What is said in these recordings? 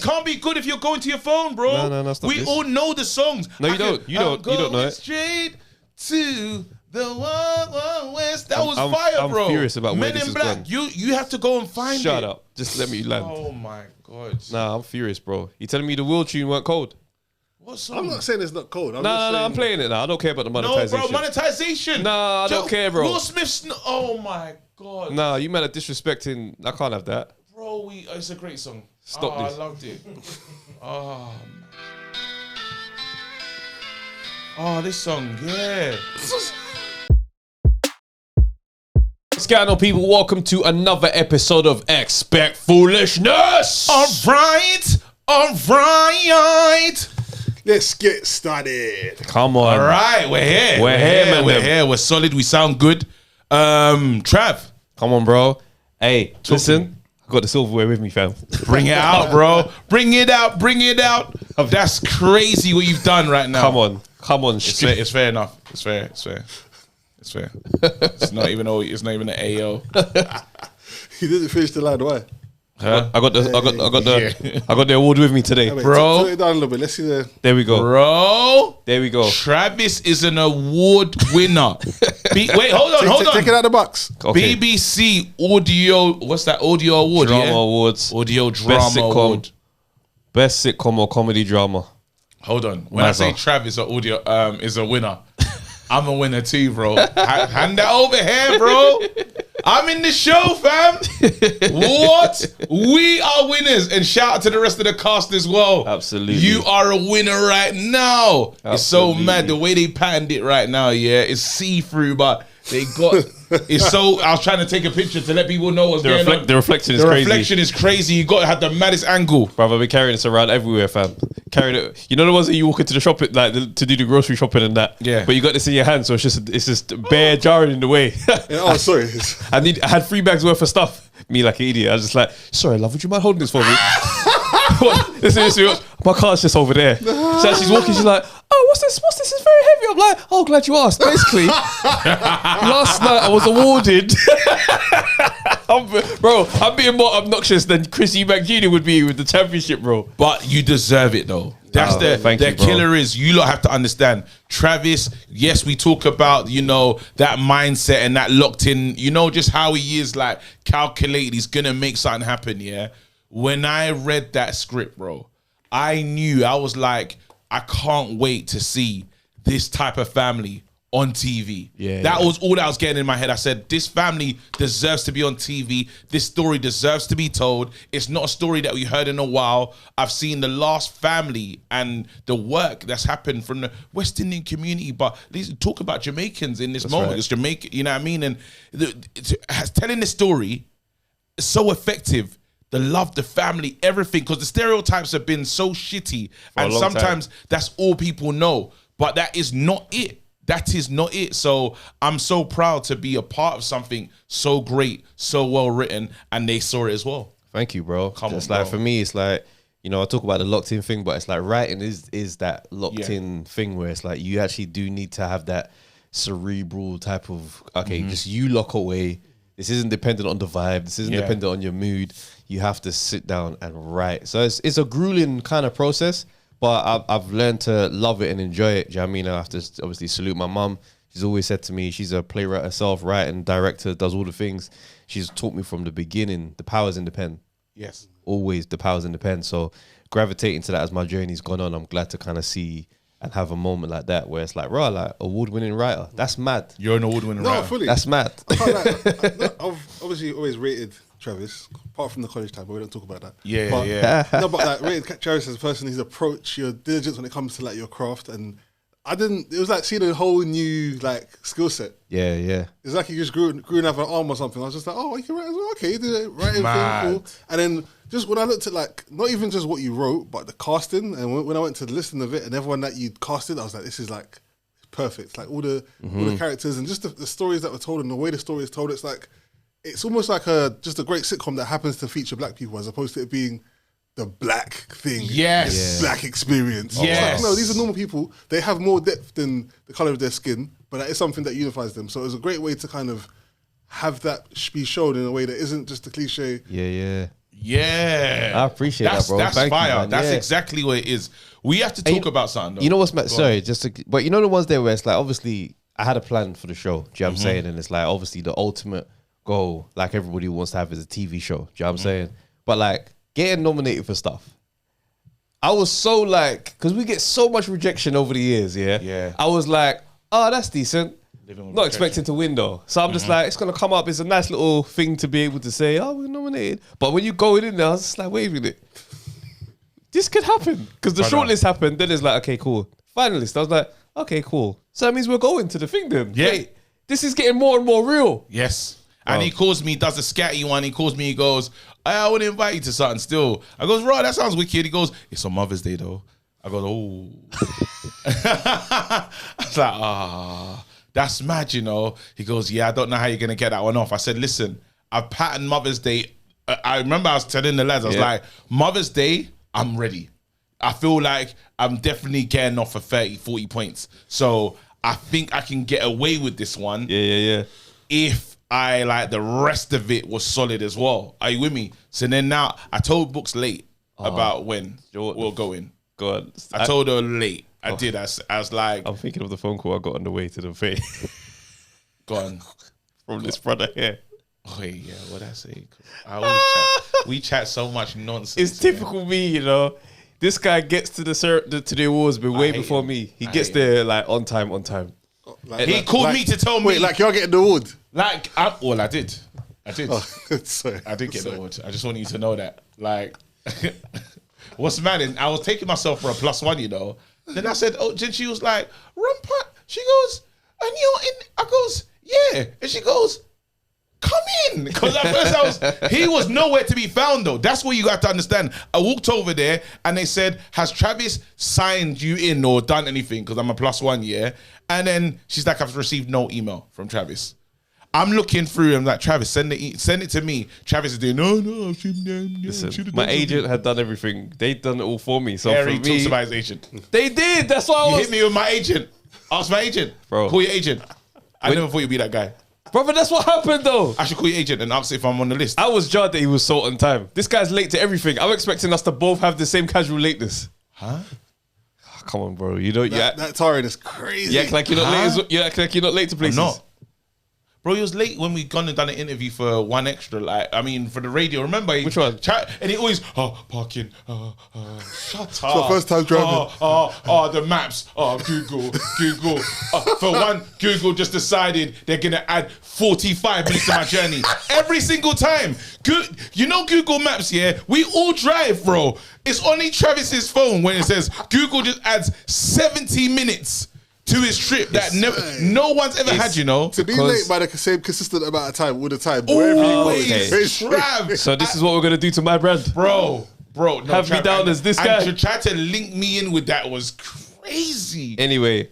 Can't be good if you're going to your phone, bro. No, stop we this. all know the songs. No, you don't. You don't know it. Straight to the Wild West. That was fire, bro. I'm furious about where Men this in is Black. gone. You have to go and find it. Shut up. Just let me land. Oh my god. Nah, I'm furious, bro. You telling me the Will tune weren't cold? What song? I'm not saying it's not cold. No, I'm playing it now. I don't care about the monetization. No, bro, monetization. Nah, I don't care, bro. Will Smith's. Oh my god. Nah, you man are disrespecting. I can't have that. Bro, it's a great song. Stop this. I loved it. Oh, this song, yeah. What's going on, people? Welcome to another episode of Expect Foolishness. All right. Let's get started. Come on. All right, we're here. Man. We're here. We're solid. We sound good. Trav. Come on, bro. Hey, listen. I got the silverware with me, fam. Bring it out, bro. Bring it out. That's crazy what you've done right now. Come on. It's fair enough. It's fair. It's not even an AO. You didn't finish the line, why? Huh? I got the award with me today, Wait, bro. Turn it down a little bit. Let's see the. There we go, bro. There we go. Travis is an award winner. Wait, hold on. Take it out of the box. Okay. BBC Audio. What's that? Audio Award. Drama Awards. Audio Best Drama sitcom. Award. Best sitcom or comedy drama. Hold on. When I say Travis is a winner, I'm a winner too, bro. Hand that over here, bro. I'm in the show, fam. What? We are winners. And shout out to the rest of the cast as well. Absolutely. You are a winner right now. Absolutely. It's so mad the way they patterned it right now, yeah. It's see-through, but they got... It's so... I was trying to take a picture to let people know what's going on. The reflection is The crazy. reflection is crazy. You got to have the maddest angle. Brother, we're carrying this around everywhere, fam. Carrying it. You know the ones that you walk into the shop to do the grocery shopping and that. Yeah. But you got this in your hand, so it's just bare jarring in the way. Oh, sorry. I had 3 bags worth of stuff. Me like an idiot. I was just like, sorry, love, would you mind holding this for me? Listen, my car's just over there. So as she's walking, she's like, oh, what's this? It's very heavy. I'm like, oh, glad you asked. Basically, last night I was awarded. I'm being more obnoxious than Chris Eubank Jr. would be with the championship, bro. But you deserve it, though. That's the killer is. You lot have to understand. Travis, yes, we talk about, that mindset and that locked in, just how he is, like, calculated. He's going to make something happen, yeah? When I read that script, bro, I knew, I was like, I can't wait to see this type of family on TV. That was all that I was getting in my head. I said, this family deserves to be on TV. This story deserves to be told. It's not a story that we heard in a while. I've seen the last family and the work that's happened from the West Indian community, but talk about Jamaicans in this moment. Right. It's Jamaica, you know what I mean? And telling the story is so effective. The love, the family, everything, because the stereotypes have been so shitty, and sometimes that's all people know. But that is not it. That is not it. So I'm so proud to be a part of something so great, so well written, and they saw it as well. Thank you, bro. It's like, for me, it's like, I talk about the locked in thing, but it's like writing is that locked in thing where it's like you actually do need to have that cerebral type of, just you lock away. This isn't dependent on the vibe. This isn't dependent on your mood. You have to sit down and write. So it's a grueling kind of process, but I've learned to love it and enjoy it. Do you know what I mean? I have to obviously salute my mum. She's always said to me, she's a playwright herself, writing, director, does all the things. She's taught me from the beginning, the power's in the pen. Yes. Always the power's in the pen. So gravitating to that as my journey's gone on, I'm glad to kind of see and have a moment like that where it's like, right, like award-winning writer. That's mad. You're an award-winning writer. No, fully. That's mad. I've obviously always rated Travis, apart from the college time, but we don't talk about that. But like rated Travis as a person, his approach, your diligence when it comes to like your craft, and it was like seeing a whole new like skill set. Yeah. It's like you just grew another arm or something. I was just like, oh, you can write as well. Okay, you did it, writing thing, cool. And then just when I looked at like, not even just what you wrote, but the casting, and when I went to listen of it and everyone that you'd casted, I was like, this is like perfect. Like all the characters and just the stories that were told and the way the story is told, it's almost like just a great sitcom that happens to feature black people as opposed to it being the black thing. Yes. Black experience. Yes. No, these are normal people. They have more depth than the colour of their skin, but that is something that unifies them. So it's a great way to kind of have that be shown in a way that isn't just a cliche. Yeah. I appreciate that, bro. That's Thank fire. you, man. That's Yeah. exactly what it is. We have to talk about something, though. You know what's sorry, but you know the ones there where it's like, obviously I had a plan for the show. Do you know what I'm saying? And it's like, obviously the ultimate goal, like everybody wants to have, is a TV show. Do you know what I'm saying? But like getting nominated for stuff, I was so like, because we get so much rejection over the years. Yeah. I was like, oh, that's decent. Not expecting to win though. So I'm just like, it's going to come up. It's a nice little thing to be able to say, oh, we're nominated. But when you go in there, I was just like, wait a minute. This could happen. Because the shortlist happened. Then it's like, okay, cool. Finalist. I was like, okay, cool. So that means we're going to the thing then. Yeah. Wait, this is getting more and more real. Yes. And he calls me, does a scatty one. He calls me, he goes, I want to invite you to something still. I goes, right, that sounds wicked. He goes, it's on Mother's Day though. I go, oh. I was like, that's mad, you know. He goes, yeah, I don't know how you're going to get that one off. I said, listen, I've patterned Mother's Day. I remember I was telling the lads, I was like, Mother's Day, I'm ready. I feel like I'm definitely getting off for 30, 40 points. So I think I can get away with this one. Yeah. If I like the rest of it was solid as well. Are you with me? So then now I told Books late about when we'll go in. Go on. I told her late. I did. I was like, I'm thinking of the phone call I got on the way to the thing. go on. From this brother here. Oh yeah, what I say? I always chat. We chat so much nonsense. It's typical me, you know. This guy gets to the awards, but way before me. He gets there like on time. He called me to tell me. Wait, like you're getting the award? Like, I did. Oh, sorry. I did get the award. I just want you to know that. Like, what's mad is I was taking myself for a +1, you know. Then I said, oh, then she was like, Rumpa. She goes, and you're in. I goes, yeah. And she goes, come in. Because at first he was nowhere to be found though. That's what you got to understand. I walked over there and they said, has Travis signed you in or done anything? Because I'm a +1, yeah. And then she's like, I've received no email from Travis. I'm looking through and like, Travis, send it to me. Travis is doing, no. Listen, my agent had done everything. They'd done it all for me. So Harry for me, talks about his agent. They did. That's why I was. Hit me with my agent. Ask my agent. Bro. Call your agent. I never thought you'd be that guy. Brother, that's what happened though. I should call your agent and ask if I'm on the list. I was jarred that he was so on time. This guy's late to everything. I'm expecting us to both have the same casual lateness. Huh? Oh, come on, bro. You know, that Tarin is crazy. You act like you're not late. You act like you're not late to places. I'm not. Bro, he was late when we gone and done an interview for One Extra. Like, I mean, for the radio. Remember? Which one? And he always, parking. Shut up. So first time driving. The maps. Google. For one, Google just decided they're gonna add 45 minutes to my journey every single time. You know Google Maps, yeah? We all drive, bro. It's only Travis's phone when it says Google just adds 70 minutes to his trip that no one's ever had, you know. To be late by the same consistent amount of time all the time. Always, Trav. So this is what we're gonna do to my brand, bro. No, have Trav, me down as this guy. And to try to link me in with that was crazy. Anyway,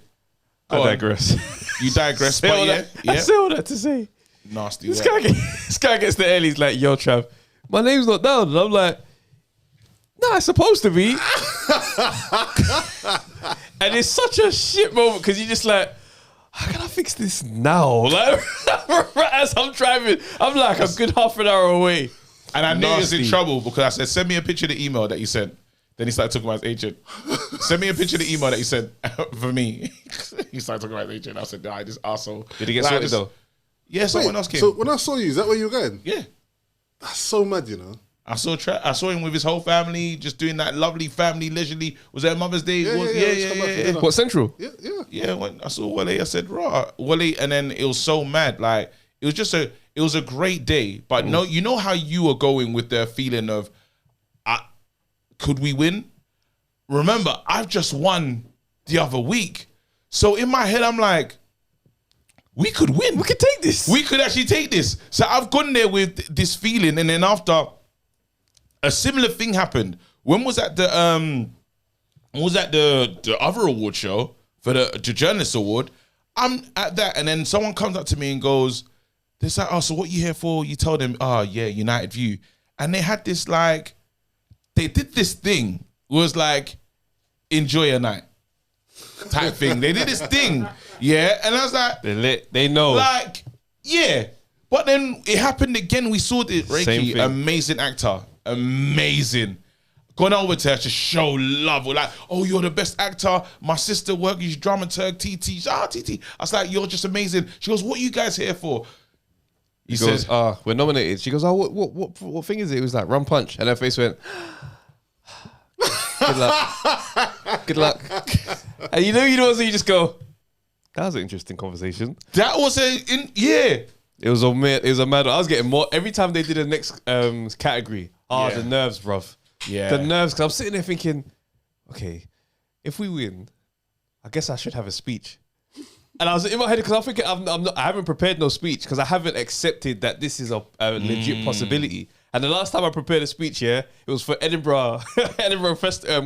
I digress. You digress, but I say all that to say, nasty. This guy gets the L. He's like, "Yo, Trav, my name's not down." And I'm like, "Nah, it's supposed to be." And it's such a shit moment because you're just like, how can I fix this now? Like, as I'm driving, I'm like a good half an hour away. And I knew he was in trouble because I said, send me a picture of the email that you sent. Then he started talking about his agent. Send me a picture of the email that you sent for me. He started talking about his agent. I said, nah, this arsehole. Did he get sorted though? Yeah, someone else came. So when I saw you, is that where you were going? Yeah. That's so mad, you know. I saw him with his whole family, just doing that lovely family leisurely. Was that Mother's Day? Yeah. What, Central? Yeah. Yeah, when I saw Wale, I said, "Raw, Wale," and then it was so mad. Like it was a great day. But no, you know how you were going with the feeling of, could we win? Remember, I've just won the other week, so in my head, I'm like, we could win. We could take this. We could actually take this. So I've gone there with this feeling, and then after. A similar thing happened. When was that the other award show for the journalist award? I'm at that, and then someone comes up to me and goes, "They're like, oh, so what you here for?" You tell them, "Oh yeah, United View," and they had this like, they did this thing. It was like, enjoy your night type thing. They did this thing, yeah, and I was like, they're lit. They know, like, yeah. But then it happened again. We saw the Reiki, amazing actor. amazing. Gone over to her to show love. We're like, oh, you're the best actor. My sister works, she's dramaturg, TT. TT. I was like, you're just amazing. She goes, what are you guys here for? He goes, we're nominated. She goes, what thing is it? It was like Rum Punch. And her face went, good luck. Good luck. And you know, so you just go, that was an interesting conversation. That was yeah. It was a mad. I was getting more every time they did the next category. The nerves, bruv. Yeah, the nerves. Because I'm sitting there thinking, okay, if we win, I guess I should have a speech. And I was in my head because I'm thinking I haven't prepared no speech because I haven't accepted that this is a legit possibility. And the last time I prepared a speech, it was for Edinburgh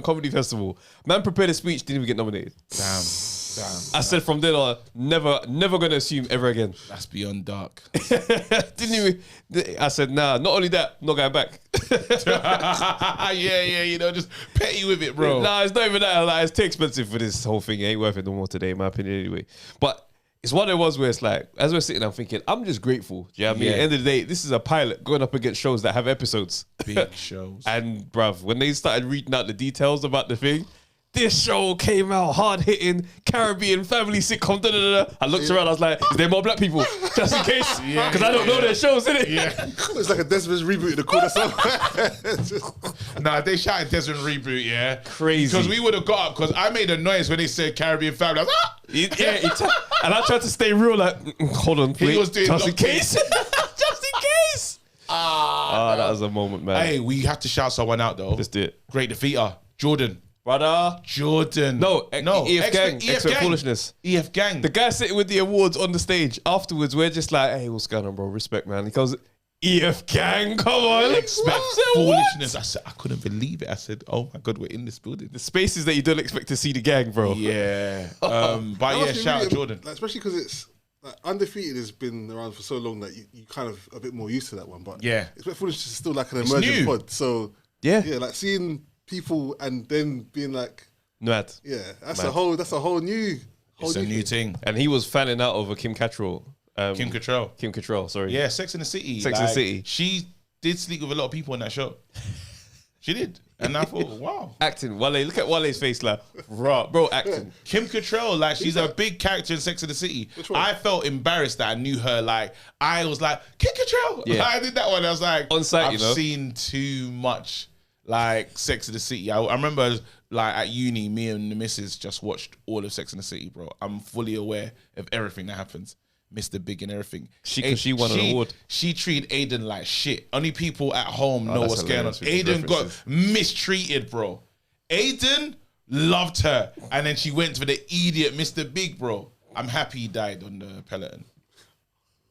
Comedy Festival. Man prepared a speech, didn't even get nominated. Damn. I said from then on, never gonna assume ever again. That's beyond dark. Didn't even. I said, nah. Not only that, not going back. yeah. Just petty with it, bro. Nah, it's not even that. Like, it's too expensive for this whole thing. It ain't worth it no more today, in my opinion, anyway. But it's one of those where it's like, as we're sitting, I'm thinking, I'm just grateful. Do you know what I mean? At the end of the day, this is a pilot going up against shows that have episodes. Big shows. And bruv, when they started reading out the details about the thing. This show came out hard-hitting, Caribbean family sitcom, I looked around, I was like, is there more black people? Just in case. Because I don't know their shows, innit? Yeah. It's like a Desmond's reboot in the corner somewhere. Nah, they shouted Desmond reboot, yeah. Crazy. Because we would have got up, because I made a noise when they said Caribbean family. I was and I tried to stay real, like, hold on, he was doing just in case. Just in case. That was a moment, man. Hey, we have to shout someone out, though. Let's do it. Great defeater, Jordan. Brother. Jordan. No, EF Gang. Expert Foolishness. EF Gang. The guy sitting with the awards on the stage. Afterwards, we're just like, hey, what's going on, bro? Respect, man. He goes, EF Gang, come on. Expect Foolishness. I said, I couldn't believe it. I said, oh my God, we're in this building. The spaces that you don't expect to see the gang, bro. Yeah. But yeah, shout out Jordan. Like, especially because it's like, Undefeated has been around for so long that you kind of a bit more used to that one. But yeah, Expect Foolishness is still like an emerging pod. So yeah, like seeing people and then being like, mad. Yeah, that's a whole new. It's a new thing. And he was fanning out over Kim Cattrall. Kim Cattrall, sorry. Yeah, Sex and the City. Sex and the City. She did sleep with a lot of people in that show. She did. And I thought, wow. Acting. Wale, look at Wale's face like, bro, acting. Kim Cattrall, like, she's a big character in Sex and the City. I felt embarrassed that I knew her. Like, I was like, Kim Cattrall. Yeah. I did that one. I was like, on site, I've seen too much, like, Sex and the City. I remember, like, at uni, me and the missus just watched all of Sex and the City, bro. I'm fully aware of everything that happens. Mr. Big and everything. She won an award. She treated Aiden like shit. Only people at home know what's going on. Aiden got mistreated, bro. Aiden loved her. And then she went for the idiot Mr. Big, bro. I'm happy he died on the Peloton.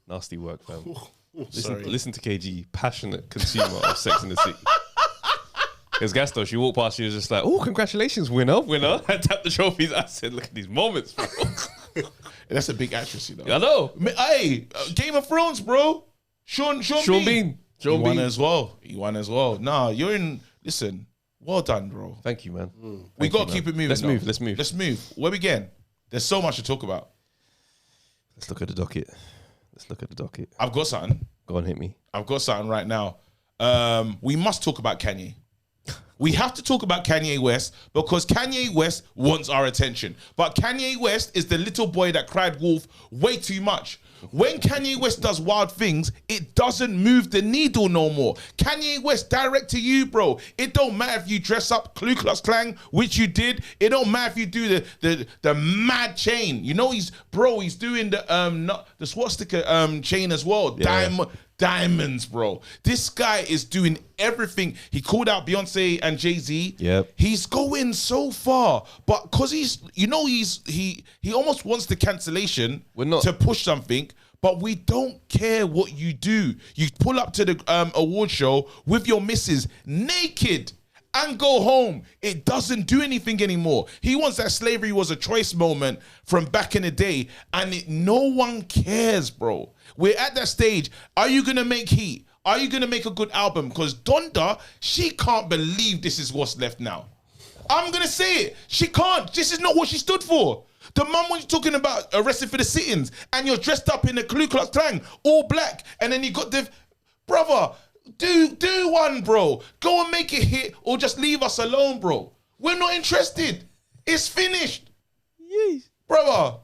Nasty work, fam. Listen to KG, passionate consumer of Sex and the City. His gas though, she walked past, she was just like, oh, congratulations, winner. I tapped the trophies. I said, look at these moments, bro. That's a big actress, you know. I know. Hey, Game of Thrones, bro. Sean Bean. He won as well. Nah, you're in. Listen, well done, bro. Thank you, man. We got to keep it moving. Let's move. Where we going? There's so much to talk about. Let's look at the docket. I've got something. Go on, hit me. I've got something right now. We must talk about Kanye. We have to talk about Kanye West because Kanye West wants our attention. But Kanye West is the little boy that cried wolf way too much. When Kanye West does wild things, it doesn't move the needle no more. Kanye West, direct to you, bro. It don't matter if you dress up Ku Klux Klan, which you did. It don't matter if you do the mad chain. You know he's doing the swastika chain as well. Yeah. Diamonds, bro. This guy is doing everything. He called out Beyonce and Jay-Z. Yep. He's going so far, but because he almost wants the cancellation to push something, but we don't care what you do. You pull up to the award show with your missus naked and go home. It doesn't do anything anymore. He wants that slavery was a choice moment from back in the day, and no one cares, bro. We're at that stage. Are you going to make heat? Are you going to make a good album? Because Donda, she can't believe this is what's left now. I'm going to say it. She can't. This is not what she stood for. The mum when you're talking about arrested for the sit-ins and you're dressed up in a Ku Klux Klan, all black, and then you got the... Brother, Do one, bro. Go and make it hit, or just leave us alone, bro. We're not interested. It's finished. Yes. Brother,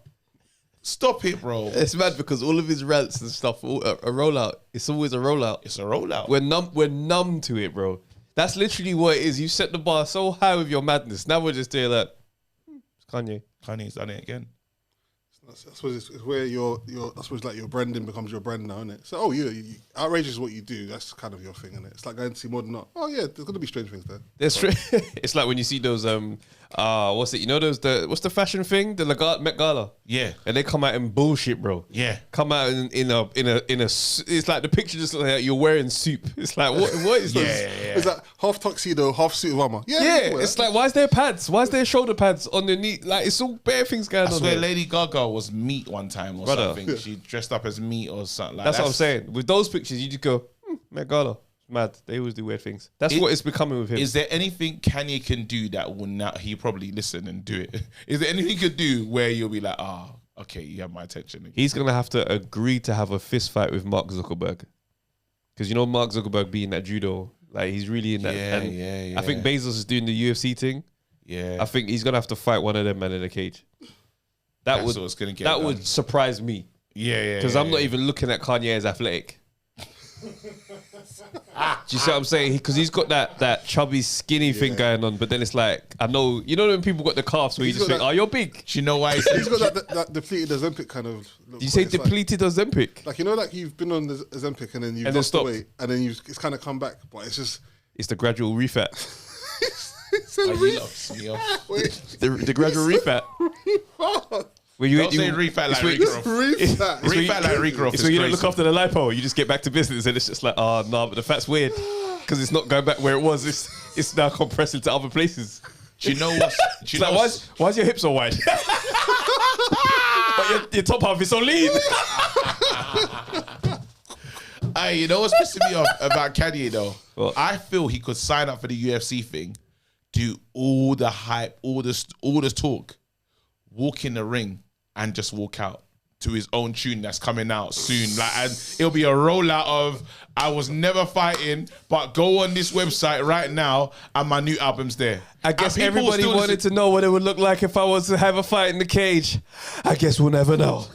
stop it, bro. It's mad because all of his rants and stuff, a rollout. It's always a rollout. It's a rollout. We're numb to it, bro. That's literally what it is. You set the bar so high with your madness. Now we're just doing like, it's Kanye. Kanye's done it again. I suppose it's where your I suppose like your branding becomes your brand now, isn't it? So you outrageous is what you do. That's kind of your thing, isn't it? It's like going to see Modern Art. Oh yeah, there's gonna be strange things there. It's like when you see those what's it? You know those what's the fashion thing? The Met Gala. Yeah. And they come out in bullshit, bro. Yeah. Come out in a. It's like the picture just looks like you're wearing soup. It's like what is this? Is that half tuxedo, half suit of armor? Yeah. It's like why is there pads? Why is there shoulder pads on the knee? Like it's all bare things going on. I swear, there. Lady Gaga was meat one time or something. Yeah. She dressed up as meat or something. That's what I'm saying. With those pictures, you just go Met Gala. Mad. They always do weird things. That's what it's becoming with him. Is there anything Kanye can do that will not? He probably listen and do it. Is there anything he could do where you'll be like, okay, you have my attention again. He's gonna have to agree to have a fist fight with Mark Zuckerberg, because you know Mark Zuckerberg being that judo, like he's really in that. Yeah. I think Bezos is doing the UFC thing. Yeah, I think he's gonna have to fight one of them men in a cage. That would surprise me. Yeah. Because I'm not even looking at Kanye as athletic. Do you see what I'm saying? Because he's got that chubby, skinny thing going on, but then it's like, I know, you know when people got the calves where you just think, you're big. Do you know why? He's got that depleted Ozempic kind of look. Do you say depleted Ozempic? Like, you know, like you've been on the Ozempic and then you've lost the weight and then it's kind of come back, but it's just... It's the gradual refat. The gradual refat. Where you don't say refat like regrowth. Refat like regrowth. It's when you don't look after the lipo. You just get back to business, and it's just like, but the fat's weird because it's not going back where it was. It's now compressing to other places. Do you know what? Why is your hips so wide? But your top half is so lean. Hey, you know what's pissing me off about Kanye though? What? I feel he could sign up for the UFC thing, do all the hype, all this talk, walk in the ring, and just walk out to his own tune that's coming out soon. Like, and it'll be a rollout of I was never fighting, but go on this website right now and my new album's there. I guess everybody wanted to know what it would look like if I was to have a fight in the cage. I guess we'll never know.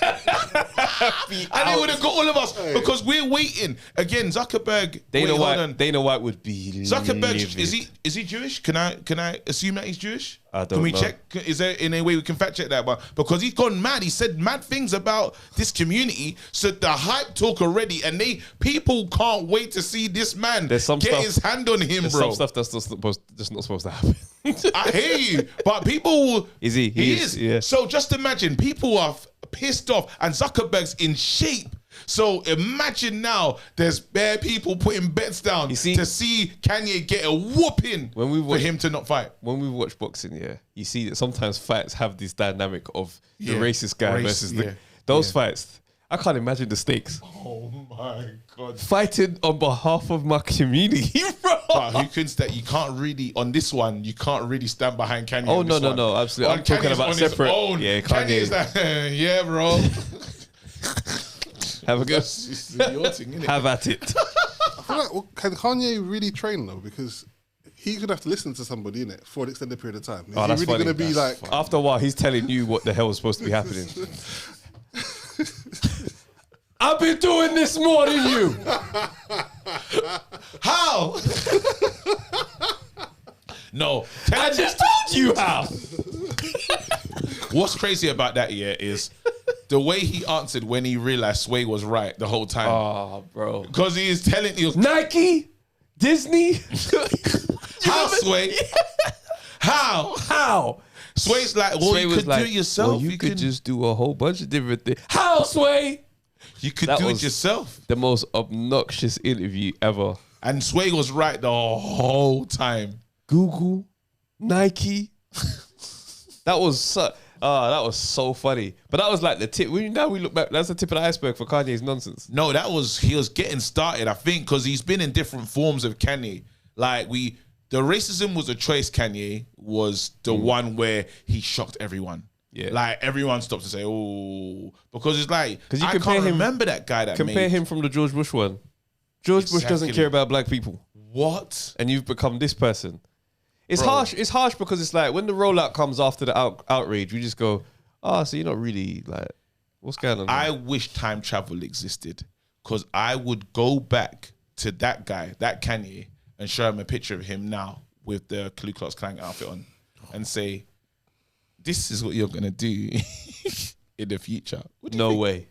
And they would have got all of us because we're waiting. Again, Zuckerberg. Dana White would be Zuckerberg. livid. Is he Jewish? Can I assume that he's Jewish? I don't know. Can we check? Is there any way we can fact check that one? Because he's gone mad. He said mad things about this community. So the hype talk already, and people can't wait to see this man get his hand on him, there's bro. Some stuff that's not supposed to happen. I hear you, but people. Is he? He is. Yeah. So just imagine, people are pissed off, and Zuckerberg's in shape. So imagine now, there's bare people putting bets down to see Kanye get a whooping for him to not fight. When we watch boxing, you see that sometimes fights have this dynamic of the racist guy versus those fights. I can't imagine the stakes. Oh my God. Fighting on behalf of my community, bro. But who can stand? You can't really, on this one, you can't really stand behind Kanye. Oh, no, absolutely. I'm talking about separate. Yeah, Kanye is like, yeah, bro. Have a go. Have at it. I feel like, can Kanye really train though? Because he's gonna have to listen to somebody in it for an extended period of time. Is he really gonna be like? After a while, he's telling you what the hell is supposed to be happening. I've been doing this more than you. How? No, I just told you how. What's crazy about that is the way he answered when he realized Sway was right the whole time. Oh, bro. Because he was Nike, Disney. How, Sway? How? Sway's like, well, Sway you could do it yourself. Well, you could just do a whole bunch of different things. How, Sway? You could do it yourself. The most obnoxious interview ever. And Sway was right the whole time. Google, Nike. That was so funny. But that was like the tip. Now we look back, that's the tip of the iceberg for Kanye's nonsense. No, he was getting started, I think, because he's been in different forms of Kanye. Like the racism was a choice. Kanye was the one where he shocked everyone. Yeah, like everyone stopped to say, "Oh," because it's like I can't remember that guy that compare him from the George Bush one. George Bush doesn't care about black people. What? And you've become this person. It's harsh. It's harsh because it's like when the rollout comes after the outrage, we just go, so you're not really like, what's going on? I wish time travel existed because I would go back to that guy, that Kanye, and show him a picture of him now with the Ku Klux Klan outfit on and say, this is what you're going to do in the future. No way.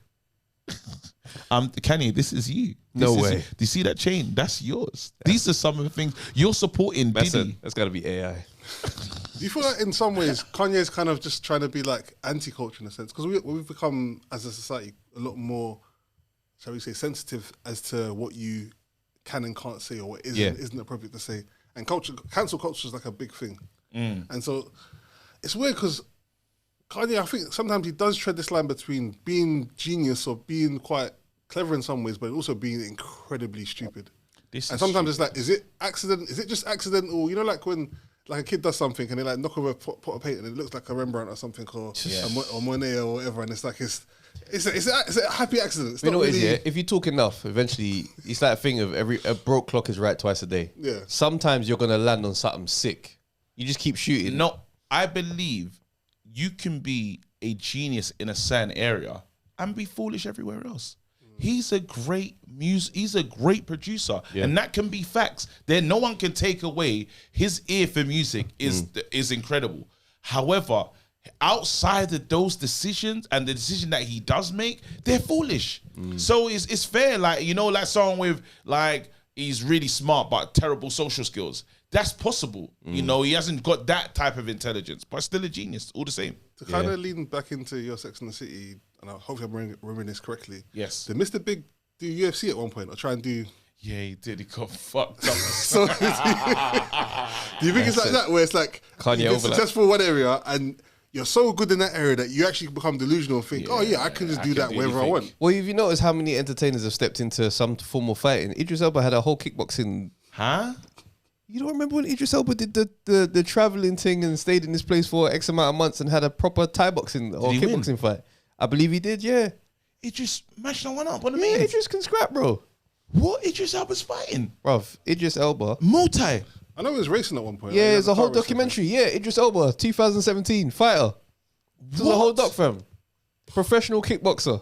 Kanye, this is you. No way. Do you see that chain? That's yours. These are some of the things you're supporting. Diddy. That's got to be AI. Do you feel like in some ways Kanye's kind of just trying to be like anti-culture in a sense? Because we've become, as a society, a lot more, shall we say, sensitive as to what you can and can't say or what isn't appropriate to say. And cancel culture is like a big thing. And so it's weird because Kanye, I think sometimes he does tread this line between being genius or being quite clever in some ways, but also being incredibly stupid. And sometimes it's like, is it accident? Is it just accidental? You know, like when like a kid does something and they like knock over a pot of paint and it looks like a Rembrandt or something or Monet or whatever, and it's like it's a happy accident. It's you know what really... it is, yeah? If you talk enough, eventually it's that thing of a broke clock is right twice a day. Yeah. Sometimes you're gonna land on something sick. You just keep shooting. No, I believe you can be a genius in a certain area and be foolish everywhere else. He's a great he's a great producer, and that can be facts. There, no one can take away his ear for music is incredible. However, outside of those decisions and the decision that he does make, they're foolish. So it's fair, like, you know, that song with like he's really smart but terrible social skills. That's possible. You know, he hasn't got that type of intelligence, but still a genius, all the same. To kind of lean back into your Sex and the City, and I hope I'm remembering this correctly. Yes. Did Mr. Big do UFC at one point or try and do... Yeah, he did. He got fucked up. So, do you think it's like that, where it's like Kanye you're successful in one area and you're so good in that area that you actually become delusional and think, I can just do that wherever I want. Well, if you notice how many entertainers have stepped into some form of fighting, Idris Elba had a whole kickboxing... Huh? You don't remember when Idris Elba did the traveling thing and stayed in this place for X amount of months and had a proper Thai boxing or kickboxing fight? I believe he did, yeah. Idris mashed that one up. What do you Yeah, mean? Idris can scrap, bro. What? Idris Elba's fighting? Bruv, Idris Elba. Multi. I know he was racing at one point. Yeah, there's a whole documentary. Yeah, Idris Elba, 2017, fighter. There's a whole doc, fam. Professional kickboxer.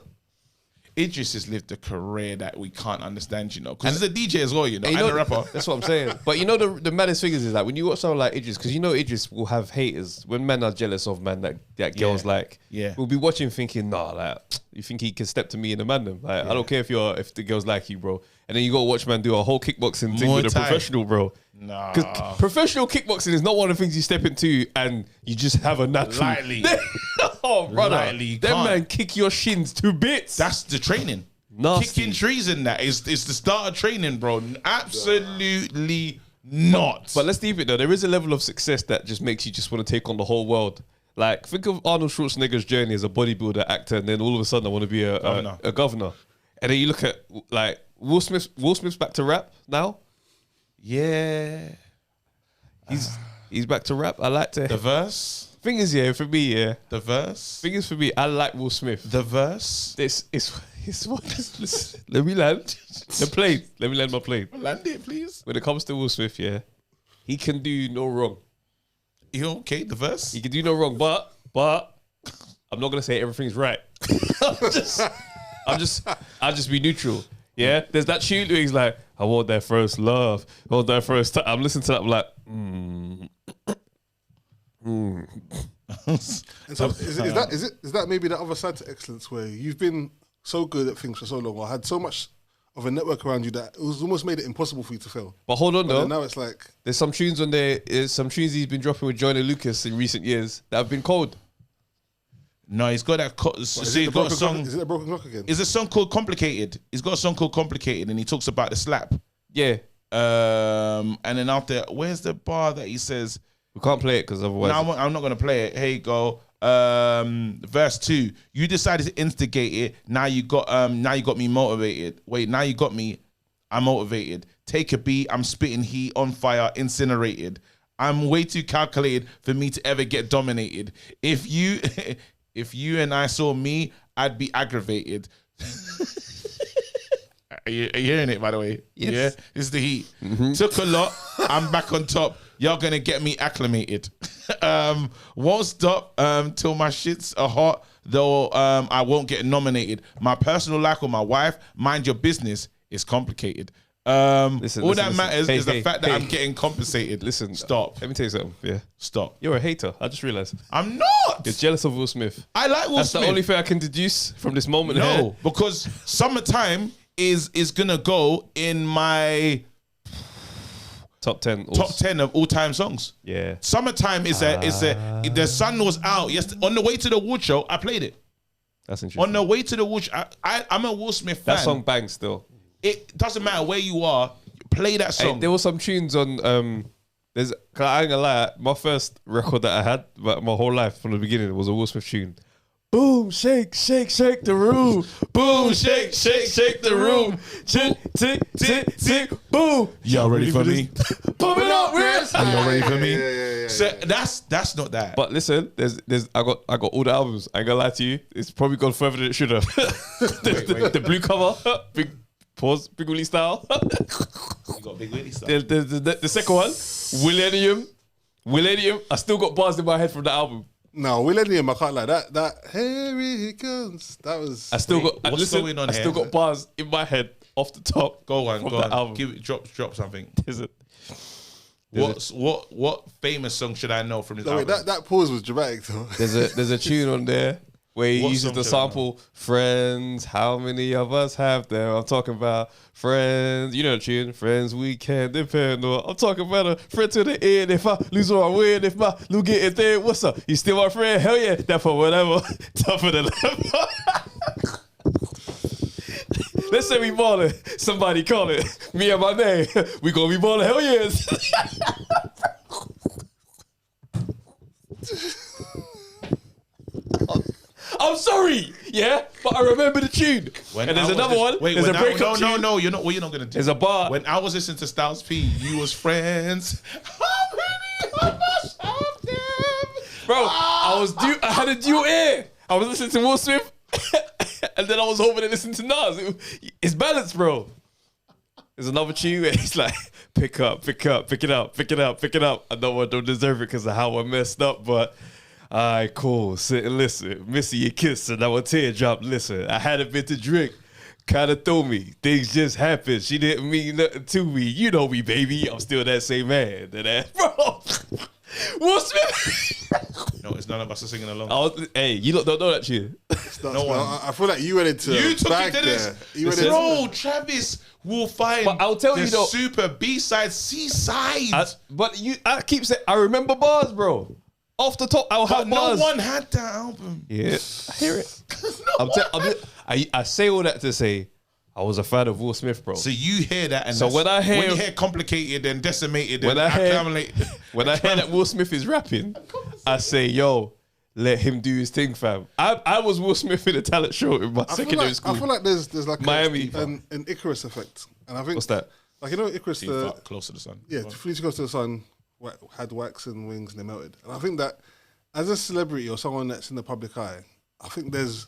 Idris has lived a career that we can't understand, you know, because he's a DJ as well, you know, and a rapper. That's what I'm saying. But you know, the maddest thing is like when you watch someone like Idris, because you know Idris will have haters when men are jealous of man that girls like. Yeah, we'll be watching thinking, nah, like you think he can step to me in the mandem? Like I don't care if the girls like you, bro. And then you got to watch man do a whole kickboxing thing with a professional, bro. Nah, because professional kickboxing is not one of the things you step into and you just have a natural. Lightly. Oh, brother, them man kick your shins to bits. That's the training. Nasty. Kicking trees in that is the start of training, bro. Absolutely not. But let's leave it though. There is a level of success that just makes you just want to take on the whole world. Like, think of Arnold Schwarzenegger's journey as a bodybuilder actor, and then all of a sudden I want to be a governor. And then you look at like Will Smith's back to rap now. Yeah, he's back to rap. I like to the verse. Thing is, for me, the verse. Thing is, for me, I like Will Smith. The verse. Let me land the plane. Let me land my plane. Land it, please. When it comes to Will Smith, he can do no wrong. You okay? The verse. He can do no wrong, but I'm not gonna say everything's right. I'll just be neutral. Yeah, there's that tune where he's like, I want that first love, I want that first time. I'm listening to that, I'm like, And so is that maybe the other side to excellence where you've been so good at things for so long or had so much of a network around you that it was almost made it impossible for you to fail? But hold on, though. Now it's like there's some tunes on there. Some tunes he's been dropping with Joyner Lucas in recent years that have been cold. No, he's got that. He's got a song. Is it a Broken Clock again? It's a song called Complicated. He's got a song called Complicated, and he talks about the slap. Yeah. And then after, where's the bar that he says we can't play it because otherwise? No, I'm not gonna play it. Here you go. Verse 2. You decided to instigate it. Now you got me motivated. Wait, now you got me. I'm motivated. Take a beat. I'm spitting heat on fire. Incinerated. I'm way too calculated for me to ever get dominated. If you and I saw me, I'd be aggravated. Are you hearing it, by the way? Yes. Yeah, it's the heat. Took a lot. I'm back on top. Y'all gonna get me acclimated. Won't stop till my shits are hot. Though I won't get nominated. My personal life with my wife, mind your business, is complicated. Listen, that matters is the fact that I'm getting compensated. Listen, stop. Let me tell you something. Yeah, stop. You're a hater. I just realized. I'm not. You're jealous of Will Smith. I like Will Smith. That's the only thing I can deduce from this moment. No, because Summertime is gonna go in my top 10 of all time songs. Yeah. Summertime is the sun was out. Yes, on the way to the award show, I played it. That's interesting. On the way to the award show, I'm a Will Smith fan. That song bangs still. It doesn't matter where you are, play that song. Hey, there were some tunes on I ain't gonna lie, my first record that I had my whole life from the beginning was a Will Smith tune. Boom, shake, shake, shake the room. Boom, shake, shake, shake the room. Tick, tick, tick, tick, boom. Y'all ready for me? Pump it up, Riz. Are y'all ready for me? Yeah. So that's not that. But listen, there's I got all the albums. I ain't gonna lie to you. It's probably gone further than it should have. The blue cover, big pause, Big Willie style. You got Big Willie style. The second one, Millennium. I still got bars in my head from the album. No, Millennium, I can't lie. That here he comes. That was. I still got. Listen, I still got bars in my head off the top. Go on. Album. Give it. Drop something. Is it? What famous song should I know from this album? Wait, that pause was dramatic though. There's a tune on there where he uses the sample. Friends, how many of us have them? I'm talking about friends. You know the tune. Friends we can't depend on. I'm talking about a friend to the end. If I lose or I win, if my Lou get it there, what's up? You still my friend? Hell yeah. That for whatever. Tougher than ever. Let's say we ballin'. Somebody call it. Me and my name. We gonna be ballin'. Hell yes. I'm sorry, yeah, but I remember the tune. And there's another one. There's a breakup tune. No, you're not. What you're not gonna do? There's a bar. When I was listening to Styles P, you was friends. How many of us have them? Bro, I had a dual ear. I was listening to Will Smith, and then I was over there listening to Nas. It's balanced, bro. There's another tune where it's like, pick it up. I know I don't deserve it because of how I messed up, but. Alright, cool. Sit and listen. Missy, you kiss and now a teardrop. Listen, I had a bit to drink. Kinda threw me. Things just happened. She didn't mean nothing to me. You know me, baby. I'm still that same man. Bro. Will Smith. No, it's none of us are singing along. Hey, you don't know that tune. No one. I feel like you went into you took back it to there. this. Bro, Travis will find but I'll tell you though, super B-side, C-side. I keep saying, I remember bars, bro. Off the top, I'll have bars. No one had that album. Yeah, I hear it. I say all that to say, I was a fan of Will Smith, bro. So you hear that, and so when you hear complicated and decimated, when I hear that Will Smith is rapping, I say, yo, let him do his thing, fam. I was Will Smith in a talent show in my secondary school. I feel like there's like Miami an Icarus effect, and I think what's that? Like Icarus, close to the sun. Yeah, flew too close to the sun. Had wax and wings and they melted. And I think that as a celebrity or someone that's in the public eye, I think there's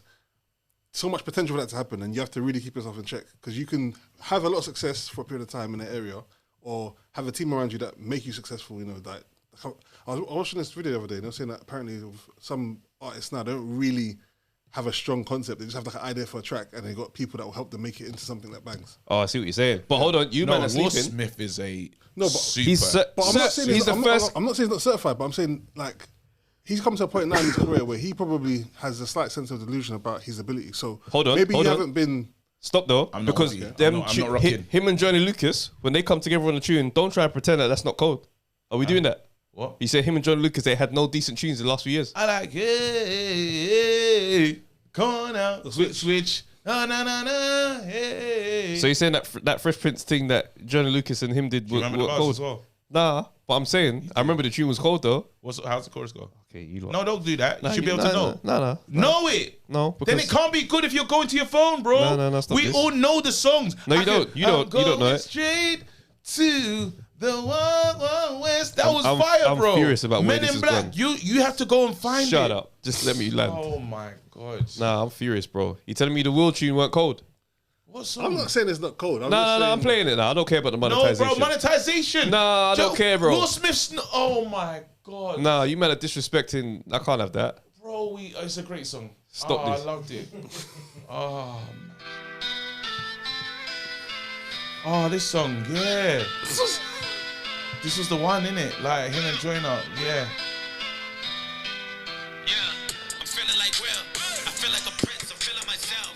so much potential for that to happen, and you have to really keep yourself in check because you can have a lot of success for a period of time in an area or have a team around you that make you successful. You know, like I was watching this video the other day and they were saying that apparently some artists now don't really have a strong concept. They just have like an idea for a track and they got people that will help them make it into something that bangs. Oh, I see what you're saying. But hold on, man are Will sleeping. Smith is a super. I'm not saying he's not certified, but I'm saying like he's come to a point now in his career where he probably has a slight sense of delusion about his ability. So maybe you haven't been. Stop though, because him and Johnny Lucas, when they come together on a tune, don't try and pretend that that's not cold. Are we doing that? What? You said him and Johnny Lucas, they had no decent tunes in the last few years. I like, hey, come on out, switch, na na na na, hey. So you're saying that Fresh Prince thing that Johnny Lucas and him did were cold? As well? Nah, but I'm saying, I remember the tune was cold though. How's the chorus go? Okay, you lot. No, don't do that. You should be able to know. No. Know it. No, then it can't be good if you're going to your phone, bro. No, we all know the songs. No, you don't. You don't know it. Straight to the Wild West. That was fire, bro. I'm furious about where this is Black. Gone. You have to go and find it. Shut up. Just let me land. Oh my God. Nah, I'm furious, bro. You telling me the Will tune weren't cold? What song? I'm not saying it's not cold. No, I'm playing it now. I don't care about the monetization. No, bro, monetization. No, I don't care, bro. Will Smith's. Oh my god. No, you man are disrespecting. I can't have that. Bro, it's a great song. Stop this. I loved it. Oh, man. Oh, this song, yeah. This was the one, innit? Like him and Joyner, yeah. I'm feeling like Will. I feel like a prince. I'm feeling myself.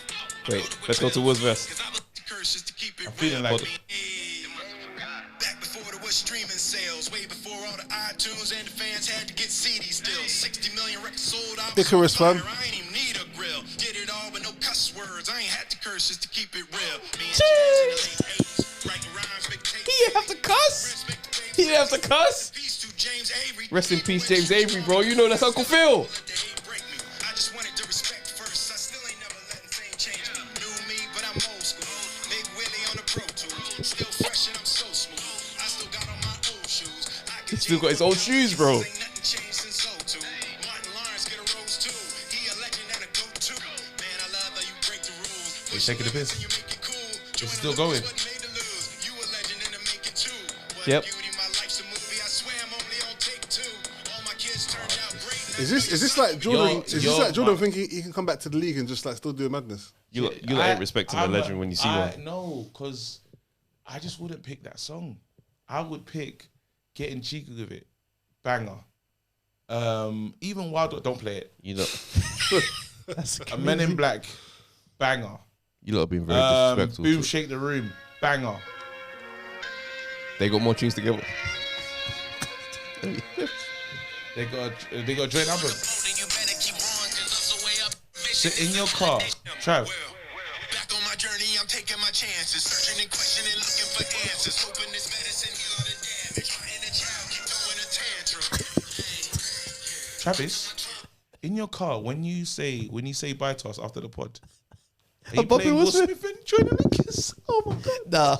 Wait, let's go to Will's verse. I'm feeling like. Back before there was streaming sales, way before all the iTunes and the fans had to get CDs still. 60 million records sold out. Icarus, fam. I ain't even need a grill. Did it all with no cuss words. I ain't had to curse just to keep it real. He have to cuss. He have to cuss. Rest in peace, James Avery, bro. You know that's Uncle Phil. I just wanted to respect first. I still ain't never letting fame change. New me, but I'm old school. Big Willie on the Pro Tools. Still fresh and I'm so smooth. I still got on my old shoes. He still got his old shoes, bro. Ain't nothing changed since '02. Martin Lawrence get a rose too. He a legend and a go-to. Man, I love how you break the rules. He's taking the piss. You make it cool. It's still going. What made the lose? You a legend and a make it too. What Yep. beauty, my life's a movie. I swear I'm only on take two. All my kids turned out great. Is this like Jordan? Yo, Is this yo, like Jordan man. thinking he can come back to the league and just like still do madness? You ain't respecting the legend when you see one. No, because I just wouldn't pick that song. I would pick Getting Cheeky With It. Banger. Even Wild don't play it. You know, A Men in Black. Banger. you lot have been very disrespectful. Boom Shake the Room. Banger. They got more tunes together. They got a joint album. Then you better keep on, 'cause that's the way up. Sit in your car. Trav. Back on my journey, I'm taking my chances. Searching and questioning, looking for answers. Hoping this medicine heal all the damage. My inner child keep throwing a tantrum. Travis, in your car, when you say bye to us after the pod, are you Bobby playing Will Wilson? Smith and Jordan Lucas? Oh my god. Nah,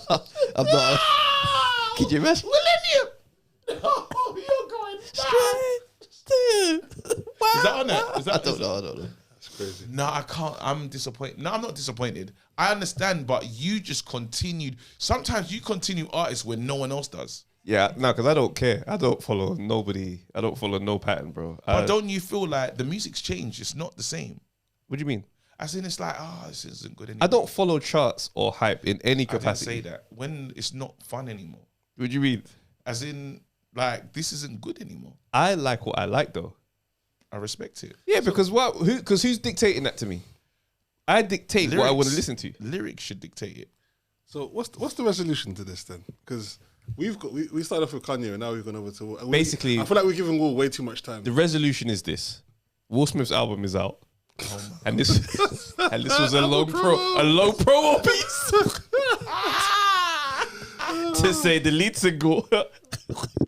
I'm not. Can you imagine? Millennium. Oh, you're going back. Is that on there? Is that, I don't know. That's crazy. No, I can't. I'm disappointed. No, I'm not disappointed. I understand, but you just continued. Sometimes you continue artists when no one else does. Yeah, no, because I don't care. I don't follow nobody. I don't follow no pattern, bro. But don't you feel like the music's changed? It's not the same. What do you mean? As in, it's like, this isn't good anymore. I don't follow charts or hype in any I didn't capacity. say that. When it's not fun anymore. What do you mean? As in, like, this isn't good anymore. I like what I like, though. I respect it. Yeah, because who's dictating that to me? I dictate what I want to listen to. Lyrics should dictate it. So what's the resolution to this then? Because we started off with Kanye and now we've gone over to Basically, I feel like we're giving Will way too much time. The resolution is this: Will Smith's album is out, and this was a long promo piece to say the lead single.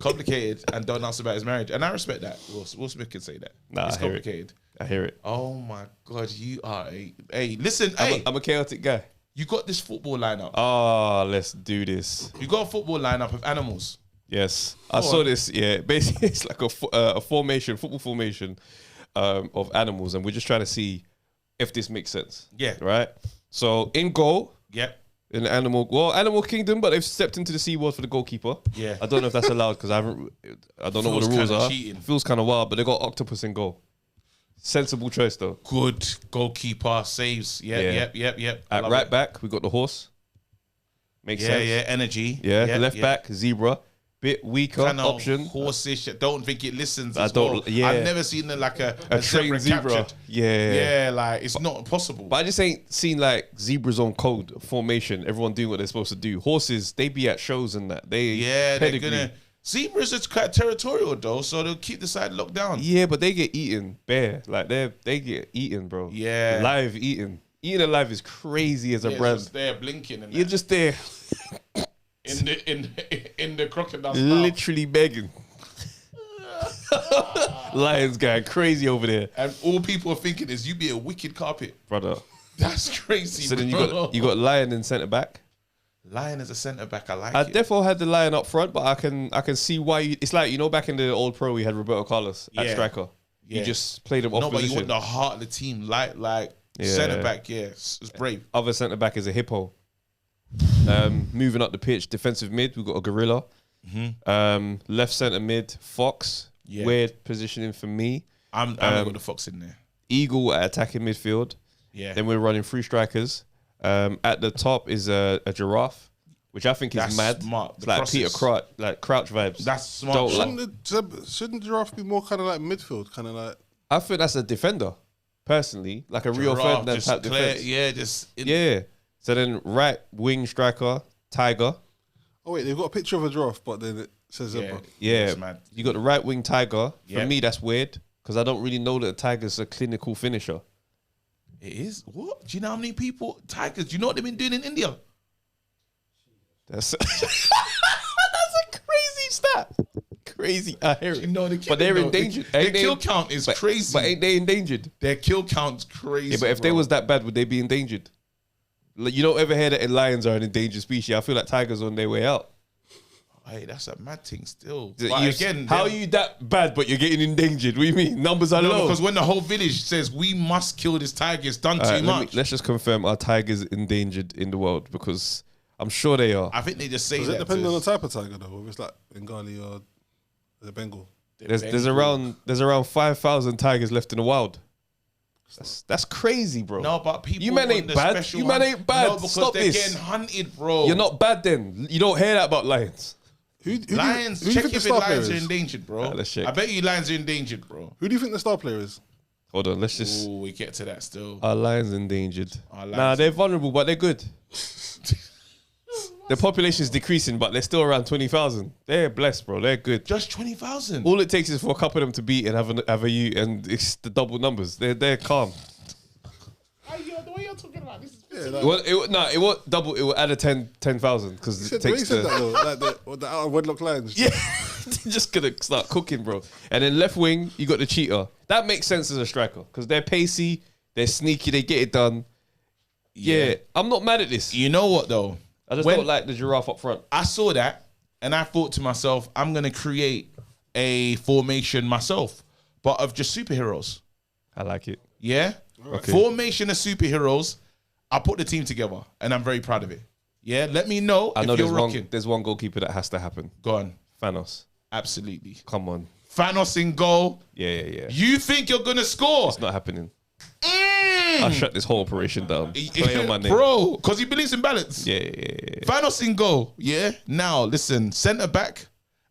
Complicated and don't ask about his marriage. And I respect that. Will Smith can say that. Nah, it's I hear complicated. I hear it. Oh my God, you are hey, listen, I'm a chaotic guy. You got this football lineup. Oh, let's do this. You got a football lineup of animals. Yes, I saw this. Yeah, basically it's like a football formation of animals, and we're just trying to see if this makes sense. Yeah. Right. So in goal, Yep. in the animal kingdom, but they've stepped into the SeaWorld for the goalkeeper. Yeah. I don't know if that's allowed because I don't know what the Feels rules kinda are. cheating. Feels kind of wild, but they got octopus in goal. Sensible choice though. Good goalkeeper, saves. Yep. I At love right it. back, we got the horse. Makes Yeah, sense. yeah, energy. Yeah, left back, zebra. Bit weaker Kind of option. horseish. Don't think it listens. I as don't- well. yeah. I've never seen like a trained zebra. captured. Yeah. Yeah, like it's not possible. But I just ain't seen like zebras on code formation. Everyone doing what they're supposed to do. Horses, they be at shows and that. They're pedigree. gonna. Zebras are quite territorial though, so they'll keep the side locked down. Yeah, but they get eaten bare. Like they get eaten, bro. Yeah. Live eaten. Eating alive is crazy as a They're brand. just there blinking and You're that. just there, in the crocodile's mouth. literally begging. Lions going crazy over there, And all people are thinking is you be a wicked carpet. brother. That's crazy. So then bro. you got Lion in centre back. Lion as a centre back. I like I it. defo had the Lion up front, but I can see why it's like back in the old pro we had Roberto Carlos at Yeah. striker. Yeah. You just played him off No, but you position. want the heart of the team, like Centre back, it's brave. Other centre back is a hippo. Moving up the pitch, defensive mid, we've got a gorilla. Left centre mid, fox. Yeah. Weird positioning for me. I'm got the fox in there. Eagle at attacking midfield. Yeah. Then we're running 3 strikers. At the top is a giraffe, which I think is mad. Smart. It's like process. Peter Crouch, like Crouch vibes. That's smart. Shouldn't giraffe be more kind of like midfield, kind of like? I think that's a defender, personally, like a real Ferdinand type defense. So then right wing striker, tiger. Oh wait, they've got a picture of a giraffe, but then it says zebra. Yeah, you got the right wing tiger. For me, that's weird because I don't really know that a tiger's a clinical finisher. It is? What? Do you know how many people, tigers, do you know what they've been doing in India? That's a crazy stat. Crazy. I hear it. You know, but they're endangered. Their kill count is crazy. But ain't they endangered? Their kill count's crazy. Yeah, but if they was that bad, would they be endangered? Like, you don't ever hear that lions are an endangered species. I feel like tigers on their way out. Hey, that's a mad thing still. Again, how are you that bad but you're getting endangered? What do you mean? Numbers are low. Because when the whole village says we must kill this tiger, it's done too much. Let's just confirm, are tigers endangered in the world? Because I'm sure they are. I think they just say that. Does it depend on the type of tiger though? If it's like Bengali or the Bengal? There's around 5,000 tigers left in the wild. That's crazy, bro. No, but people. You man ain't bad. You man ain't bad. No, because Stop they're this. getting hunted, bro. You're not bad then. You don't hear that about lions. Lions, check if lions are endangered, bro. Let's check. I bet you lions are endangered, bro. Who do you think the star player is? Hold on, let's just. Oh, we get to that still. Are lions endangered? Nah, they're vulnerable, but they're good. The population is decreasing, but they're still around 20,000. They're blessed, bro. They're good. Just 20,000. All it takes is for a couple of them to beat and have a you, and it's the double numbers. They're calm. The way you're talking about this is it won't double. It will add a 10,000 because it takes that though, like the out of wedlock lions. Yeah, they're just gonna start cooking, bro. And then left wing, you got the cheetah. That makes sense as a striker because they're pacey, they're sneaky, they get it done. Yeah, I'm not mad at this. You know what though? I just don't like the giraffe up front. I saw that and I thought to myself, I'm gonna create a formation myself, but of just superheroes. I like it. Yeah. Okay. Formation of superheroes. I put the team together and I'm very proud of it. Yeah, let me know if you're rocking. There's one goalkeeper that has to happen. Go on. Thanos. Absolutely. Come on. Thanos in goal. Yeah. You think you're going to score? It's not happening. I'll shut this whole operation down. Play on my name. Bro, because he believes in balance. Yeah. Thanos in goal. Yeah. Now, listen, centre back,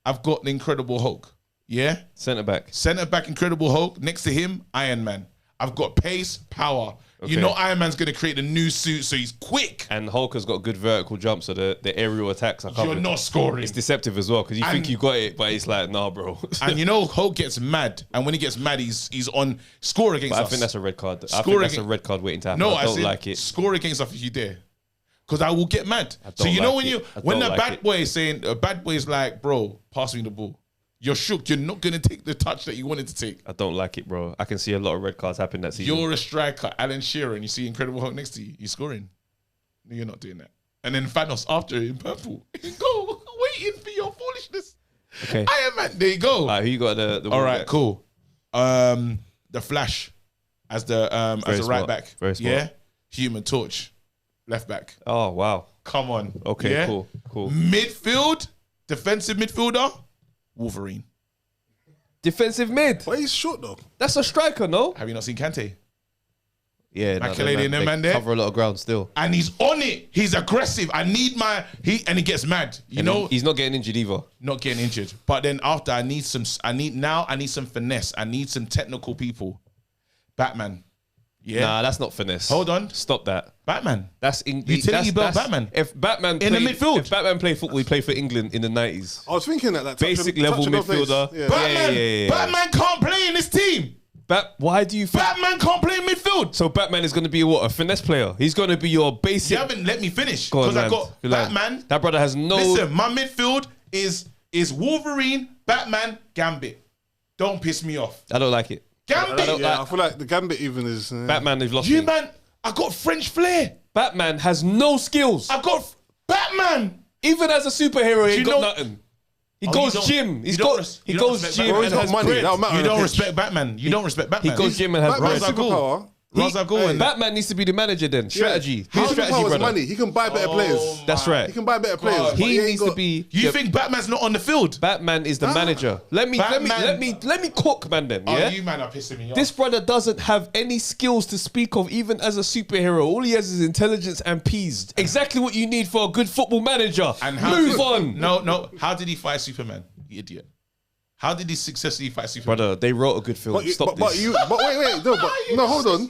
I've got the Incredible Hulk. Yeah. Centre back, Incredible Hulk. Next to him, Iron Man. I've got pace, power. Okay. You know Iron Man's going to create a new suit, so he's quick. And Hulk has got good vertical jumps, so the aerial attacks are covered. You're not scoring. It's deceptive as well, because you think you got it, but it's like, nah, bro. And you know Hulk gets mad, and when he gets mad, he's on score against us. I think that's a red card. I think that's a red card waiting to happen. No, I don't like it. Score against us if you dare. Because I will get mad. So you know when the bad boy is saying, a bad boy is like, bro, pass me the ball. You're shook. You're not going to take the touch that you wanted to take. I don't like it, bro. I can see a lot of red cards happen that season. You're a striker, Alan Shearer, and you see Incredible Hulk next to you. You're scoring. No, you're not doing that. And then Thanos after in purple. Go, waiting for your foolishness. Okay. Iron Man, there you go. All right, who you got the all right, cool. The Flash as the as a right back. Very smart. Yeah. Human Torch, left back. Oh, wow. Come on. Okay, yeah? cool. Midfield, defensive midfielder, Wolverine. Defensive mid. But he's short though. That's a striker, no? Have you not seen Kante? Yeah, They cover a lot of ground still. And he's on it. He's aggressive. And he gets mad. You know, he's not getting injured either. Not getting injured. But then after I need some finesse. I need some technical people. Batman. Yeah. Nah, that's not finesse. Hold on. Stop that. Batman. That's utility belt Batman. If Batman in the midfield. If Batman played football, he played for England in the 90s. I was thinking that basic level midfielder. Yeah. Batman can't play in this team. Why do you think Batman can't play in midfield? So Batman is going to be a finesse player. He's going to be your basic. You haven't let me finish because I got Batman. That brother has no. Listen, my midfield is Wolverine, Batman, Gambit. Don't piss me off. I don't like it. Gambit. I feel like the Gambit even is Batman. They've lost you, man. I got French flair. Batman has no skills. I got Batman. Even as a superhero, he ain't got nothing. He goes gym. He goes gym and has money. You don't respect Batman. You don't respect Batman. He goes gym and has Batman's superpower Ra's al Ghul and Batman needs to be the manager then. Strategy. His Strategy, power is brother. money. He can buy better players. That's right. He can buy better players. but He ain't needs to be. You think Batman's not on the field? Batman is the manager. Let me cook, man. Then Oh, yeah. you man are pissing me off. This brother doesn't have any skills to speak of, even as a superhero. All he has is intelligence and peas. Exactly what you need for a good football manager. And how Move on. No. How did he fight Superman? You idiot. How did he successfully fight Superman? Brother, they wrote a good film. But Stop but this. wait, no, hold on.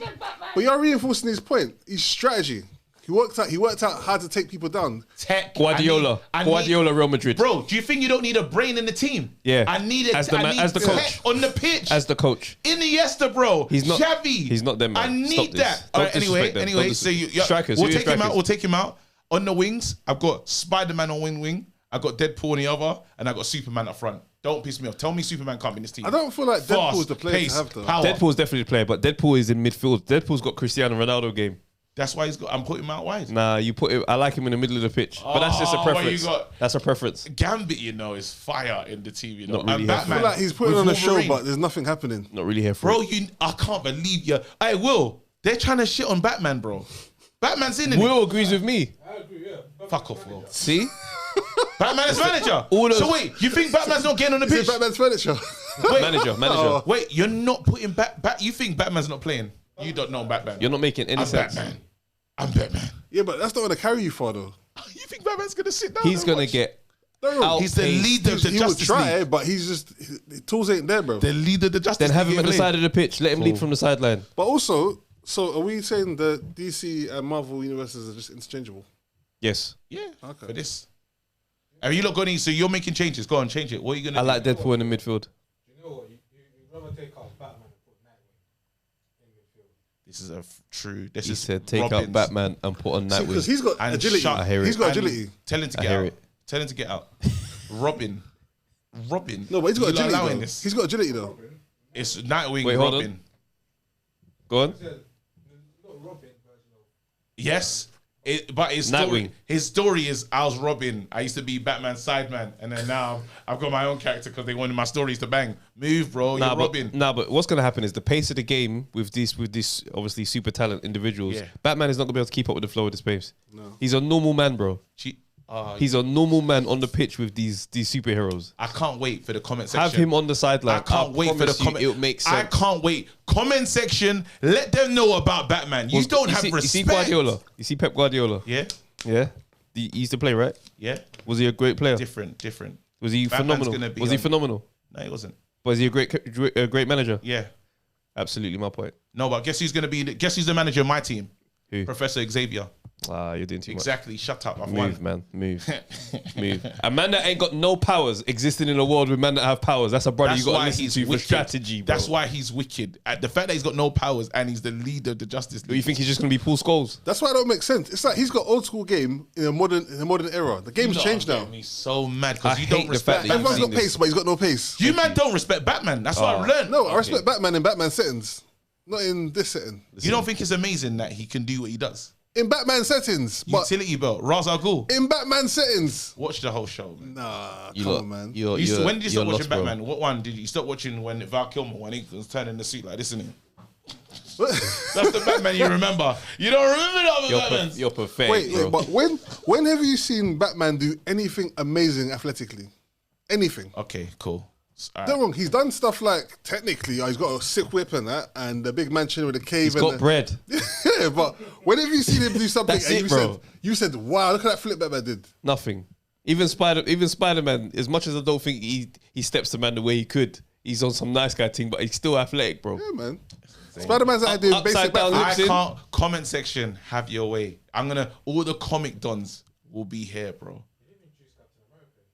But you're reinforcing his point. His strategy. He worked out how to take people down. Tech. Guardiola, Real Madrid. Bro, do you think you don't need a brain in the team? Yeah. I need it As the coach. on the pitch. As the coach. Iniesta, bro. He's not. Xavi. He's not them, man. I need Stop this. that. Don't All right, disrespect them. anyway. Don't So Strikers. We'll Who are take him strikers? out. We'll take him out. On the wings, I've got Spider-Man on wing. I got Deadpool on the other, and I got Superman up front. Don't piss me off. Tell me Superman can't be in this team. I don't feel like Deadpool's the player to have though. Power. Deadpool's definitely the player, but Deadpool is in midfield. Deadpool's got Cristiano Ronaldo game. That's why I'm putting him out wide. Nah, you put it. I like him in the middle of the pitch, but that's just a Oh, what preference. you got? That's a preference. Gambit, is fire in the team. Not really And here. I feel like he's putting with on a show, Wolverine. but there's nothing happening. Not really here for Bro, it. I can't believe you. Hey, Will, they're trying to shit on Batman, bro. Batman's in it. Will agrees with me. Fuck off, Will. See, Batman is manager. All those- So wait, you think Batman's not getting on the Is it pitch? Batman's furniture? manager. Wait, you're not putting you think Batman's not playing? You don't know Batman. You're not making any I'm sense. Batman. I'm Batman. Yeah, but that's not going to carry you far though. You think Batman's gonna sit down? He's and gonna watch? get. No, He's the leader of the he would Justice try, League. but he's just the tools ain't there, bro. The leader of the Justice Then have League him at the ain't side of the pitch. Let him lead from the sideline. But also, so are we saying the DC and Marvel universes are just interchangeable? Yes, Yeah. Okay. For this. Have you lot got any? So you're making changes. Go on, change it. What are you gonna I do? like Deadpool in the midfield. You know what? You'd rather take out Batman and put Nightwing in midfield. This is a true. This He is said, "Take out Robin's. Batman and put on Because Nightwing." he's got And agility. shut- I hear it. He's got And agility. Tell him to I get hear out. it. Tell him to get out. Robin. No, but he's got You lot agility. allowing Though. this? He's got agility though. It's Nightwing. Wait, hold on. Robin. Go on. Not Robin version of. Yes. But his Nightwing. story is I was Robin. I used to be Batman's sideman, and then now I've got my own character because they wanted my stories to bang. Move, bro. You're Robin. But what's gonna happen is the pace of the game with these obviously super talent individuals. Yeah. Batman is not gonna be able to keep up with the flow of the space. No, he's a normal man, bro. He's a normal man on the pitch with these superheroes. I can't wait for the comment section. Have him on the sideline. I can't wait for the promise you, comment. It'll make I sense. can't wait. Comment section. Let them know about Batman. You don't have respect. You see Guardiola. You see Pep Guardiola. Yeah. Yeah. He used to play, right? Yeah. Was he a great player? Different. Was he Batman's phenomenal? gonna be Was he on- phenomenal? No, he wasn't. Was he a great manager? Yeah. Absolutely, my point. No, but guess who's gonna be? Guess who's the manager of my team? Who? Professor Xavier. You're doing too much. Exactly. Shut up. I've Move, won. man. Move. Move. A man that ain't got no powers existing in a world with men that have powers. That's a brother That's you got to why listen he's to for wicked. strategy, bro. That's why he's wicked. The fact that he's got no powers and he's the leader of the Justice League. You think he's just going to be Paul Scholes? That's why it don't make sense. It's like he's got old school game in a modern era. The game's changed now. Me so mad I because you hate don't the respect fact that Batman. Everyone's got seen pace, but he's got no pace. You man don't respect Batman. That's what I've learned. No, I respect Batman in Batman settings, not in this setting. You don't think it's amazing that he can do what he does? In Batman settings, but Utility belt, Ra's al Ghul. in Batman settings. Watch the whole show, man. Nah, You come lot- on, man. When did you start you're watching lost, bro. Batman? What one did you start watching when Val Kilmer, when he was turning the suit like this, isn't it? That's the Batman you remember. You don't remember the other Batmans. You're perfect, Wait, bro. but when have you seen Batman do anything amazing athletically? Anything? Okay, cool. All Don't right. wrong. He's done stuff like technically, he's got a sick whip and that, and the big mansion with a cave. He's and got bread. Yeah, but when have you seen him do something? That's and it, bro. You said, "Wow, look at that flip Batman did." Nothing. Even Spider-Man, as much as I don't think he steps to man the way he could, he's on some nice guy thing, but he's still athletic, bro. Yeah, man. Spider-Man's out doing Upside basic down Batman. I lips in. can't. Comment section, have your way. All the comic dons will be here, bro.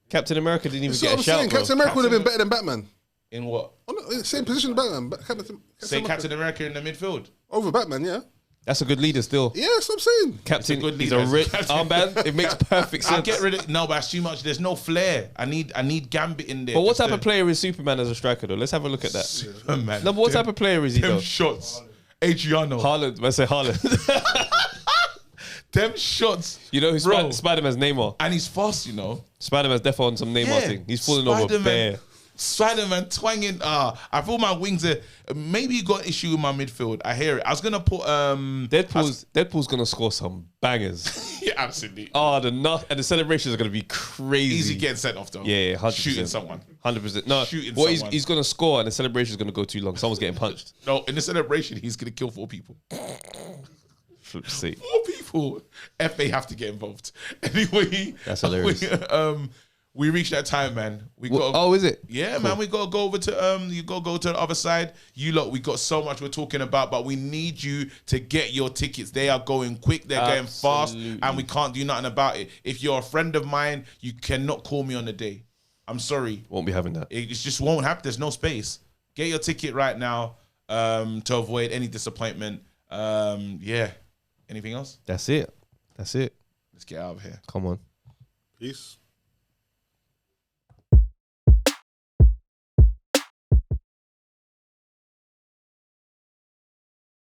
Captain America didn't even That's get what a I'm shout, saying. bro. Captain America would have been better than Batman. In what? Oh, no, same position as Batman. Say Captain America in the midfield. over Batman, yeah. That's a good leader still. Yeah, that's what I'm saying. Captain, good he's leader. a rich Captain- armband. It makes perfect sense. I'll get rid of no, but that's too much. There's no flair. I need Gambit in there. But what just type to- of player is Superman as a striker though? Let's have a look at that. Superman. No, but what type of player is he Them though? shots. Adriano. Haaland. I say Haaland. Them shots. You know who Bro. Spider-Man's Neymar? And he's fast, you know. Spider-Man's definitely on some Neymar thing. He's falling over Spider-Man. bare. Spider-Man twanging. I feel my wings are. Maybe you got an issue with my midfield. I hear it. I was gonna put Deadpool's gonna score some bangers. Yeah, absolutely. Oh, and the celebrations are gonna be crazy. Easy getting sent off though. Yeah, 100%. Shooting someone. 100%. No, Shooting what someone. he's gonna score and the celebration is gonna go too long. Someone's getting punched. No, in the celebration, he's gonna kill 4 people. Flip seat. 4 people. FA have to get involved. Anyway, That's hilarious. We reached that time, man. Is it? Yeah, cool. Man. We gotta go over to you gotta go to the other side. You lot, we got so much we're talking about, but we need you to get your tickets. They are going quick, they're going fast, and we can't do nothing about it. If you're a friend of mine, you cannot call me on the day. I'm sorry. Won't be having that. It just won't happen. There's no space. Get your ticket right now to avoid any disappointment. Yeah. Anything else? That's it. Let's get out of here. Come on. Peace.